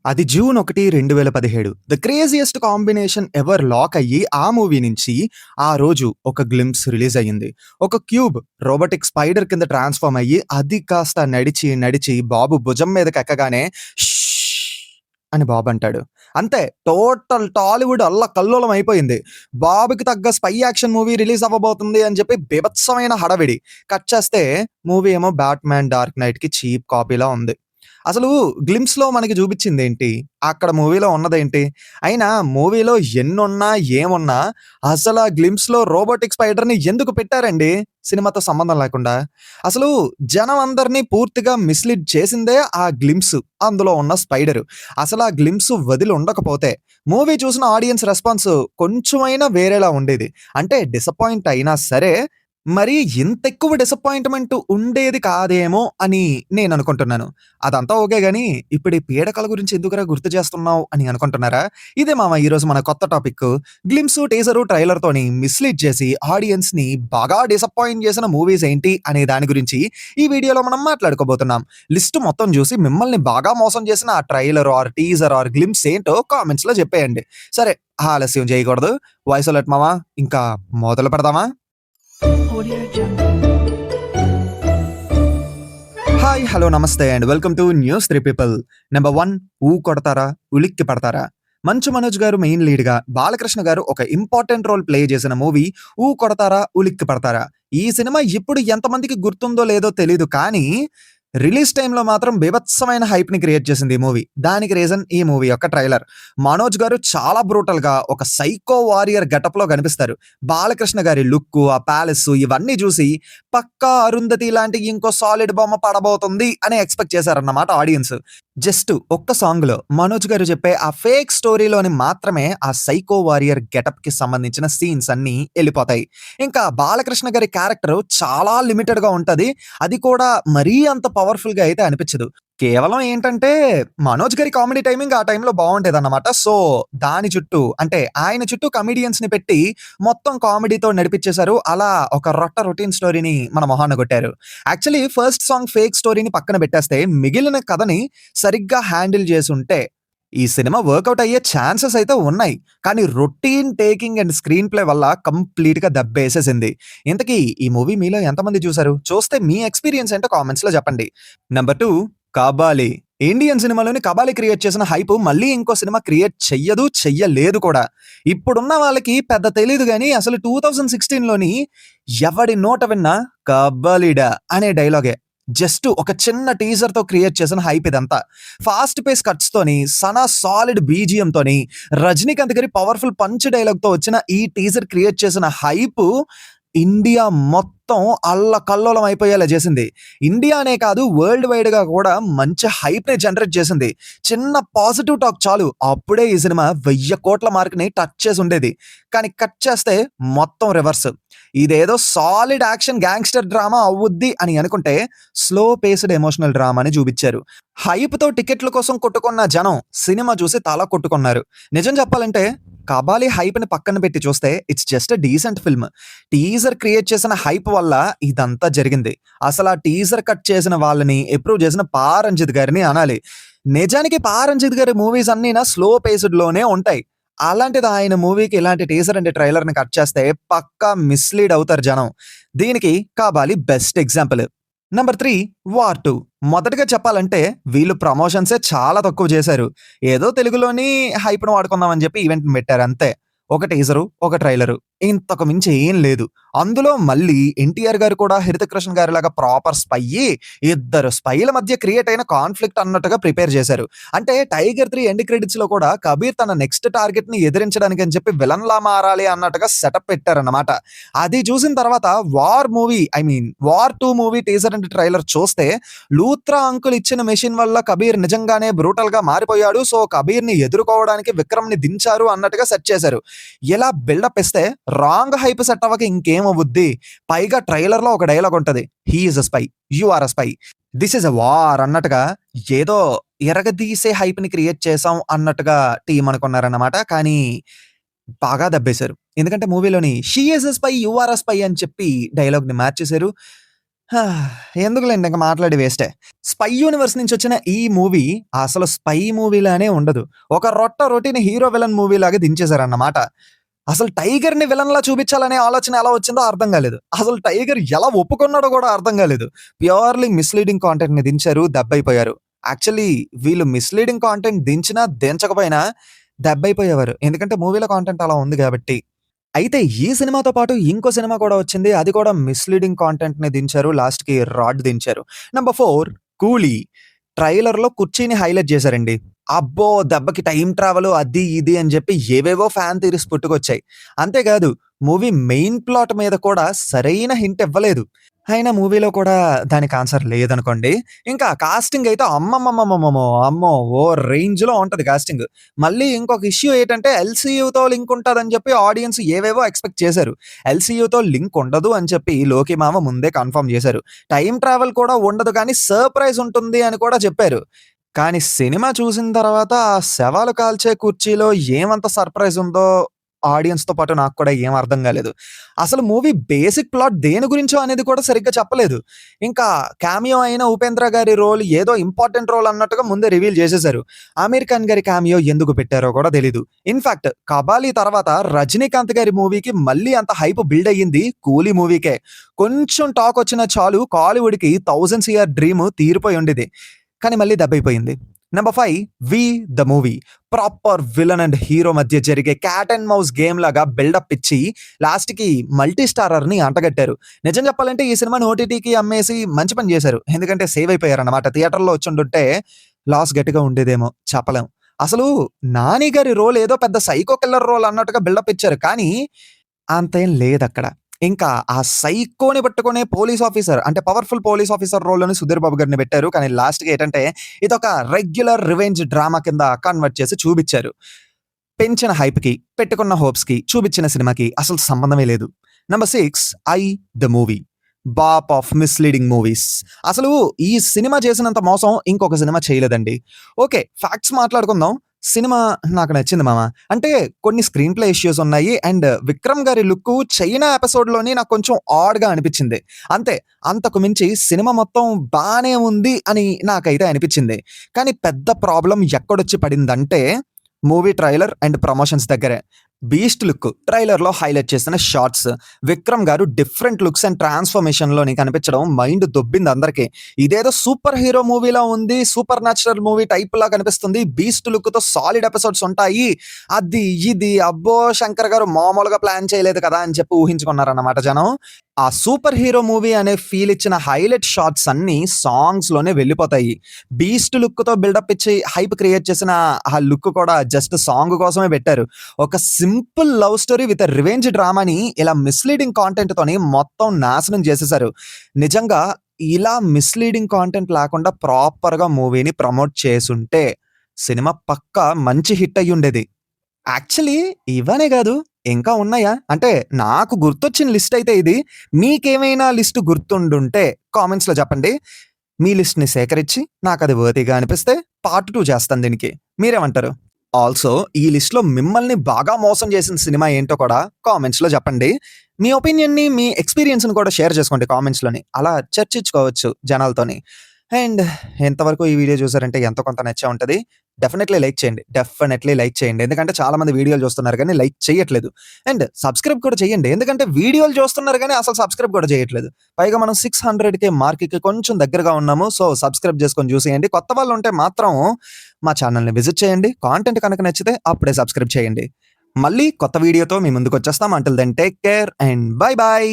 అది June 1, 2017. The craziest combination ever lock అయ్యి ఆ మూవీ నుంచి ఆ రోజు ఒక గ్లింప్స్ రిలీజ్ అయ్యింది. ఒక క్యూబ్ రోబోటిక్ స్పైడర్ కింద ట్రాన్స్‌ఫార్మ్ అయ్యి అది కాస్త నడిచి, నడిచి బాబు భుజం మీదకెక్కగానే అని బాబు అంటాడు. అంతే టోటల్ టాలీవుడ్ అల్లకల్లోలం అయిపోయింది. బాబుకి తగ్గ స్పై యాక్షన్ మూవీ రిలీజ్ అవ్వబోతుంది అని చెప్పి బీభత్సమైన హడావిడి. కట్ చేస్తే మూవీ ఏమో 'బ్యాట్‌మ్యాన్ డార్క్ నైట్‌కి' చీప్ కాపీలా ఉంది. అసలు గ్లింప్స్‌లో మనకి చూపించిందేంటి? అక్కడ మూవీలో ఉన్నదేంటి? అయినా మూవీలో ఎన్నున్నా, ఏమున్నా అసల గ్లింప్స్‌లో రోబోటిక్ స్పైడర్‌ని ఎందుకు పెట్టారండి? సినిమాతో సంబంధం లేకుండా. అసలు జనం అందరిని పూర్తిగా మిస్‌లీడ్ చేసిందే ఆ గ్లింప్స్. అందులో ఉన్న స్పైడరు. అసలా గ్లింప్స్ వదిలి ఉండకపోతే మూవీ చూసిన ఆడియన్స్ రెస్పాన్స్ కొంచెమైనా వేరేలా ఉండేది. అంటే డిసప్పాయింట్ అయినా సరే మరి ఇంతెక్కువ డిసప్పాయింట్‌మెంట్ ఉండేది కాదేమో అని నేననుకుంటున్నాను. అదంతా ఓకే గానీ, ఇప్పుడు ఈ పీడకల గురించి ఎందుకురా గుర్తు చేస్తున్నావు అని అనుకుంటున్నారా? ఇదే మామ ఈరోజు మన కొత్త టాపిక్కు. గ్లింప్సు, టీజరు, ట్రైలర్‌తోని మిస్‌లీడ్ చేసి ఆడియన్స్‌ని బాగా డిసప్పాయింట్ చేసిన మూవీస్ ఏంటి అనే దాని గురించి ఈ వీడియోలో మనం మాట్లాడుకోబోతున్నాం. లిస్ట్ మొత్తం చూసి మిమ్మల్ని బాగా మోసం చేసిన ఆ trailer or teaser or glimpse ఏంటో కామెంట్స్‌లో చెప్పేయండి. సరే ఆలస్యం చేయకూడదు. వాయిస్ అలర్ట్ మామ ఇంకా మొదలు పెడదామా? Audio Jungle. హాయ్! హలో! నమస్తే and welcome to news 3 people. Number 1 కొడతారా? ఉలిక్కి పడతారా? మంచు మనోజ్ గారు మెయిన్ లీడ్‌గా, బాలకృష్ణ గారు ఒక ఇంపార్టెంట్ రోల్ ప్లే చేసిన మూవీ 'కొడతారా? ఉలిక్కి పడతారా?' ఈ సినిమా ఇప్పుడు ఎంతమందికి గుర్తుందో లేదో తెలీదు కానీ, రిలీజ్ టైమ్‌లో మాత్రం బీభత్సమైన హైప్‌ని క్రియేట్ చేసింది ఈ మూవీ. దానికి రీజన్ ఈ మూవీ యొక్క ట్రైలర్. మనోజ్ గారు చాలా బ్రూటల్‌గా ఒక సైకో వారియర్ గెటప్‌లో కనిపిస్తారు. బాలకృష్ణ గారి లుక్కు, ఆ ప్యాలెస్సు ఇవన్నీ చూసి పక్కా 'అరుంధతి' లాంటి ఇంకో సాలిడ్ బొమ్మ పడబోతుంది అని ఎక్స్‌పెక్ట్ చేశారన్నమాట ఆడియన్స్. జస్ట్ ఒక్క సాంగ్‌లో మనోజ్ గారు చెప్పే ఆ ఫేక్ స్టోరీలోని మాత్రమే ఆ సైకో వారియర్ గెటప్‌కి సంబంధించిన సీన్స్ అన్నీ ఎళ్ళిపోతాయి. ఇంకా బాలకృష్ణ గారి క్యారెక్టర్ చాలా లిమిటెడ్‌గా ఉంటది. అది కూడా మరీ అంత పవర్‌ఫుల్‌గా అయితే అనిపించదు. కేవలం ఏంటంటే, మనోజ్ గారి కామెడీ టైమింగ్ ఆ టైంలో బావుండేదన్నమాట. సో, దాని చుట్టూ అంటే ఆయన చుట్టూ కమెడియన్స్‌ని పెట్టి మొత్తం కామెడీతో నడిపిచ్చేశారు. అలా ఒక రొటీన్ స్టోరీని మన మొహాన కొట్టారు. యాక్చువల్లీ ఫస్ట్ సాంగ్ ఫేక్ స్టోరీని పక్కన పెట్టేస్తే మిగిలిన కథని సరిగ్గా హ్యాండిల్ చేసుంటే ఈ సినిమా వర్కౌట్ అయ్యే ఛాన్సెస్ అయితే ఉన్నాయి. కానీ routine taking and screen play వల్ల కంప్లీట్‌గా దెబ్బేసేసింది. ఇంతకీ ఈ మూవీ మీలో ఎంతమంది చూసారు? చూస్తే మీ ఎక్స్‌పీరియన్స్ ఏంటో కామెంట్స్‌లో చెప్పండి. నంబర్ 2 'కబాలీ'. ఇండియన్ సినిమాలోని 'కబాలీ' క్రియేట్ చేసిన హైప్ మళ్ళీ ఇంకో సినిమా క్రియేట్ చెయ్యదు, చెయ్యలేదు కూడా. ఇప్పుడున్న వాళ్ళకి పెద్ద తెలీదు గానీ అసలు 2016లోని ఎవడి నోట విన్నా 'కబాలీడా' అనే డైలాగే. జస్ట్ ఒక చిన్న టీజర్‌తో క్రియేట్ చేసిన హైప్ ఇదంతా. ఫాస్ట్ పేస్ కట్స్‌తోని, సనా సాలిడ్ బీజీఎంతోని, రజనీకాంత్ గారి పవర్‌ఫుల్ పంచ్ డైలాగ్‌తో వచ్చిన ఈ టీజర్ క్రియేట్ చేసిన హైపు ఇండియా మొత్తం అల్లకల్లోలం అయిపోయేలా చేసింది. ఇండియానే కాదు వరల్డ్ వైడ్‌గా కూడా మంచి హైప్‌ని జనరేట్ చేసింది. చిన్న పాజిటివ్ టాక్ చాలు అప్పుడే ఈ సినిమా 1000,00,00,000 మార్క్‌ని టచ్ చేసుండేది. కానీ కట్ చేస్తే మొత్తం రివర్స్. ఇదేదో సాలిడ్ యాక్షన్ గ్యాంగ్‌స్టర్ డ్రామా అవుద్ది అని అనుకుంటే స్లో పేస్డ్ ఎమోషనల్ డ్రామాని చూపిచ్చారు. హైప్‌తో టికెట్ల కోసం కొట్టుకున్న జనం సినిమా చూసి తల కొట్టుకున్నారు. నిజం చెప్పాలంటే 'కబాలీ' హైప్‌ని పక్కన పెట్టి చూస్తే it's just a decent film. Teaser create చేసిన హైప్ వల్ల ఇదంతా జరిగింది. అసలా టీజర్ కట్ చేసిన వాళ్ళని అప్రూవ్ చేసిన 'పా. రంజిత్' గారిని అనాలి. నిజానికి 'పా. రంజిత్' గారి మూవీస్ అన్నీనా స్లో పేస్డ్‌లోనే ఉంటాయి. అలాంటిది ఆయన మూవీకి ఇలాంటి టీజర్ అండ్ ట్రైలర్‌ని కట్ చేస్తే పక్కా మిస్‌లీడ్ అవుతారు జనం. దీనికి 'Kabali' best example. Number 3 war 2. మొదటగా చెప్పాలంటే వీళ్ళు ప్రమోషన్సే చాలా తక్కువ చేశారు. ఏదో తెలుగులోని హైప్‌ని వాడుకుందాం అని చెప్పి ఈవెంట్‌ని పెట్టారు అంతే. ఒక టీజరు, ఒక ట్రైలరు. ఇంతకు మించి ఏం లేదు. అందులో మళ్ళీ ఎన్టీఆర్ గారు కూడా హృతిక్ రోషన్ గారిలాగా ప్రాపర్ స్పయ్యి, ఇద్దరు స్పైల మధ్య క్రియేట్ అయిన కాన్‌ఫ్లిక్ట్ అన్నట్టుగా ప్రిపేర్ చేశారు. అంటే 'టైగర్ 3' ఎండ్ క్రెడిట్స్‌లో కూడా కబీర్ తన నెక్స్ట్ టార్గెట్‌ని ఎదిరించడానికి అని చెప్పి విలన్‌లా మారాలి అన్నట్టుగా సెటప్ పెట్టారన్నమాట. అది చూసిన తర్వాత 'war 2' movie teaser and trailer చూస్తే లూత్రా అంకుల్ ఇచ్చిన మెషిన్ వల్ల కబీర్ నిజంగానే బ్రూటల్‌గా మారిపోయాడు. సో, కబీర్‌ని ఎదుర్కోవడానికి విక్రమ్‌ని దించారు అన్నట్టుగా సెట్ చేశారు. ఇలా బిల్డప్ ఇస్తే రాంగ్ హైప్ సెట్ అవ్వక ఇంకేమవుద్ది? పైగా ట్రైలర్‌లో ఒక డైలాగ్ ఉంటది. 'He is a spy. You are a spy. This is a war' అన్నట్టుగా ఏదో ఇరగదీసే హైప్‌ని క్రియేట్ చేసాం అన్నట్టుగా టీమ్ అనుకున్నారన్నమాట. కానీ బాగా దెబ్బేశారు. ఎందుకంటే మూవీలోని 'she is a spy. You are a spy' అని చెప్పి డైలాగ్‌ని మార్చేశారు. హా! ఎందుకులెండి ఇంక మాట్లాడి వేస్టే. 'స్పై యూనివర్స్' నుంచి వచ్చిన ఈ మూవీ అసలు స్పై మూవీలానే ఉండదు. ఒక రొటీన్ హీరో విలన్ మూవీలాగా దించేసారన్నమాట. అసలు 'టైగర్‌ని' విలన్‌లా చూపించాలనే ఆలోచన ఎలా వచ్చిందో అర్థం కాలేదు. అసలు 'టైగర్' ఎలా ఒప్పుకున్నాడో కూడా అర్థం కాలేదు. ప్యూర్‌లీ మిస్‌లీడింగ్ కాంటెంట్‌ని దించారు, దెబ్బైపోయారు. యాక్చువల్లీ వీళ్ళు మిస్‌లీడింగ్ కాంటెంట్ దించినా, దించకపోయినా దెబ్బైపోయేవారు. ఎందుకంటే మూవీలో కాంటెంట్ అలా ఉంది గాబట్టి. అయితే ఈ సినిమాతో పాటు ఇంకో సినిమా కూడా వచ్చింది. అది కూడా మిస్‌లీడింగ్ కాంటెంట్‌ని దించారు. లాస్ట్‌కి రాడ్ దించారు. నంబర్ 4 'కూలీ' ట్రైలర్‌లో కుర్చీని హైలైట్ చేశారండి. అబ్బో! దెబ్బకి టైమ్ ట్రావెల్ అది ఇది అని చెప్పి ఏవేవో ఫ్యాన్ థియరీస్ పుట్టుకొచ్చాయి. అంతేకాదు మూవీ మెయిన్ ప్లాట్ మీద కూడా సరైన హింట్ ఇవ్వలేదు. అయినా మూవీలో కూడా దానికి ఆన్సర్ లేదనుకోండి. ఇంకా కాస్టింగ్ అయితే అమ్మమ్మమ్మమ్మమ్మో! అమ్మో! ఓ రేంజ్‌లో ఉంటది కాస్టింగ్. మళ్ళీ ఇంకొక ఇష్యూ ఏంటంటే ఎల్‌సీయూతో లింక్ ఉంటదని చెప్పి ఆడియన్స్ ఏవేవో ఎక్స్‌పెక్ట్ చేశారు. ఎల్‌సీయూతో లింక్ ఉండదు అని చెప్పి లోకి మామ ముందే కన్ఫర్మ్ చేశారు. టైమ్ ట్రావెల్ కూడా ఉండదు కానీ సర్ప్రైజ్ ఉంటుంది అని కూడా చెప్పారు. కానీ సినిమా చూసిన తర్వాత ఆ శవాలు కాల్చే కుర్చీలో ఏమంత సర్ప్రైజ్ ఉందో ఆడియన్స్‌తో పాటు నాకు కూడా ఏం అర్థం కాలేదు. అసలు మూవీ బేసిక్ ప్లాట్ దేని గురించో అనేది కూడా సరిగ్గా చెప్పలేదు. ఇంకా క్యామియో అయిన 'ఉపేంద్ర' గారి రోల్ ఏదో ఇంపార్టెంట్ రోల్ అన్నట్టుగా ముందే రివీల్ చేసేసారు. 'ఆమీర్ ఖాన్' గారి క్యామియో ఎందుకు పెట్టారో కూడా తెలీదు. ఇన్‌ఫాక్ట్ 'కబాలీ' తర్వాత 'రజనీకాంత్' గారి మూవీకి మళ్ళీ అంత హైప్ బిల్డ్ అయ్యింది 'కూలీ' మూవీకే. కొంచెం టాక్ వచ్చినా చాలు కాలీవుడ్‌కి 1000 సీఆర్ డ్రీమ్ తీరిపోయి ఉండేది. కానీ మళ్ళీ దెబ్బైపోయింది. Number 5 'V the movie' proper villain and hero మధ్య జరిగే క్యాట్ అండ్ మౌస్ గేమ్ లాగా బిల్డప్ ఇచ్చి లాస్ట్‌కి మల్టీ స్టారర్‌ని అంటగట్టారు. నిజం చెప్పాలంటే ఈ సినిమాని ఓటీటీకి అమ్మేసి మంచి పని చేశారు. ఎందుకంటే సేవ్ అయిపోయారన్నమాట. థియేటర్‌లో వచ్చుండుంటే లాస్ గట్టిగా ఉండేదేమో చెప్పలేం. అసలు 'నాని' గారి రోల్ ఏదో పెద్ద సైకో కిల్లర్ రోల్ అన్నట్టుగా బిల్డప్ ఇచ్చారు. కానీ అంతేం లేదక్కడ. ఇంకా ఆ సైకోని పట్టుకునే పోలీస్ ఆఫీసర్ అంటే powerful police officer రోల్‌లోని 'Sudheer Babu' గారిని పెట్టారు. కానీ లాస్ట్‌కి ఏంటంటే ఇదొక రెగ్యులర్ రివెంజ్ డ్రామా కింద కన్వర్ట్ చేసి చూపిచ్చారు. పెంచిన హైప్‌కి, పెట్టుకున్న హోప్స్‌కి, చూపిచ్చిన సినిమాకి అసలు సంబంధమే లేదు. నంబర్ 6 'ఐ ద మూవీ' బాప్ ఆఫ్ మిస్‌లీడింగ్ మూవీస్. అసలు ఈ సినిమా చేసినంత మోసం ఇంకొక సినిమా చేయలేదండి. ఓకే. ఫ్యాక్ట్స్ మాట్లాడుకుందాం. సినిమా నాకు నచ్చింది మామ. అంటే కొన్ని స్క్రీన్ ప్లే ఇష్యూస్ ఉన్నాయి. అండ్ 'విక్రమ్' గారి లుక్కు 'చైనా' ఎపిసోడ్‌లోని నాకు కొంచెం ఆడ్‌గా అనిపిచ్చింది. అంతే. అంతకు మించి సినిమా మొత్తం బానే ఉంది అని నాకైతే అనిపిచ్చింది. కానీ పెద్ద ప్రాబ్లమ్ ఎక్కడొచ్చి పడిందంటే మూవీ ట్రైలర్ అండ్ ప్రమోషన్స్ దగ్గరే. 'బీస్ట్' లుక్ ట్రైలర్‌లో హైలైట్ చేసిన షాట్స్, 'విక్రమ్' గారు డిఫరెంట్ లుక్స్ అండ్ ట్రాన్స్‌ఫర్మేషన్‌లోని కనిపించడం మైండ్ దొబ్బింది అందరికి. ఇదేదో సూపర్ హీరో మూవీలా ఉంది. సూపర్ న్యాచురల్ మూవీ టైప్‌లా కనిపిస్తుంది. 'బీస్ట్' లుక్‌తో సాలిడ్ ఎపిసోడ్స్ ఉంటాయి. అది ఇది అబ్బో! శంకర్ గారు మామూలుగా ప్లాన్ చేయలేదు కదా! అని చెప్పి ఊహించుకున్నారన్నమాట జనం. ఆ సూపర్ హీరో మూవీ అనే ఫీల్ ఇచ్చిన హైలైట్ షాట్స్ అన్నీ సాంగ్స్‌లోనే వెళ్ళిపోతాయి. 'బీస్ట్' లుక్‌తో బిల్డప్ ఇచ్చి హైప్ క్రియేట్ చేసిన ఆ లుక్ కూడా జస్ట్ సాంగ్ కోసమే పెట్టారు. ఒక simple love story with revenge డ్రామాని ఇలా మిస్‌లీడింగ్ కాంటెంట్‌తోని మొత్తం నాశనం చేసేసారు. నిజంగా ఇలా మిస్‌లీడింగ్ కాంటెంట్ లేకుండా ప్రాపర్‌గా మూవీని ప్రమోట్ చేసుంటే సినిమా పక్కా మంచి హిట్ అయ్యుండేది. యాక్చువల్లీ ఇవనే గాదు. ఇంకా ఉన్నాయా? అంటే నాకు గుర్తొచ్చిన లిస్ట్ అయితే ఇది. మీకేమైనా లిస్ట్ గుర్తుండుంటే కామెంట్స్‌లో చెప్పండి. మీ లిస్ట్‌ని సేకరించి నాకది వర్తీగా అనిపిస్తే పార్ట్ 2 చేస్తాను దీనికి. మీరేమంటారు? ఆల్సో ఈ లిస్ట్‌లో మిమ్మల్ని బాగా మోసం చేసిన సినిమా ఏంటో కూడా కామెంట్స్‌లో చెప్పండి. మీ ఒపీనియన్‌ని, మీ ఎక్స్‌పీరియన్స్‌ని కూడా షేర్ చేసుకోండి కామెంట్స్‌లోని. అలా చర్చించుకోవచ్చు జనాలతోని. అండ్ ఎంతవరకు ఈ వీడియో చూసారంటే ఎంతో కొంత నచ్చే ఉంటది. డెఫినెట్‌లీ లైక్ చేయండి. డెఫినెట్‌లీ లైక్ చేయండి. ఎందుకంటే చాలా మంది వీడియోలు చూస్తున్నారు గానీ లైక్ చేయట్లేదు. అండ్ సబ్స్క్రైబ్ కూడా చేయండి. ఎందుకంటే వీడియోలు చూస్తున్నారు గానీ అసలు సబ్స్క్రైబ్ కూడా చేయట్లేదు. పైగా మనం 600కే మార్క్‌కి కొంచెం దగ్గరగా ఉన్నాము. సో, సబ్స్క్రైబ్ చేసుకొని చూసేయండి. కొత్త వాళ్ళుంటే మాత్రం మా ఛానెల్‌ని విజిట్ చేయండి. కాంటెంట్ కనుక నచ్చితే అప్పుడే సబ్స్క్రైబ్ చేయండి. మళ్ళీ కొత్త వీడియోతో మీ ముందుకొచ్చేస్తాం. Until then take care and bye by.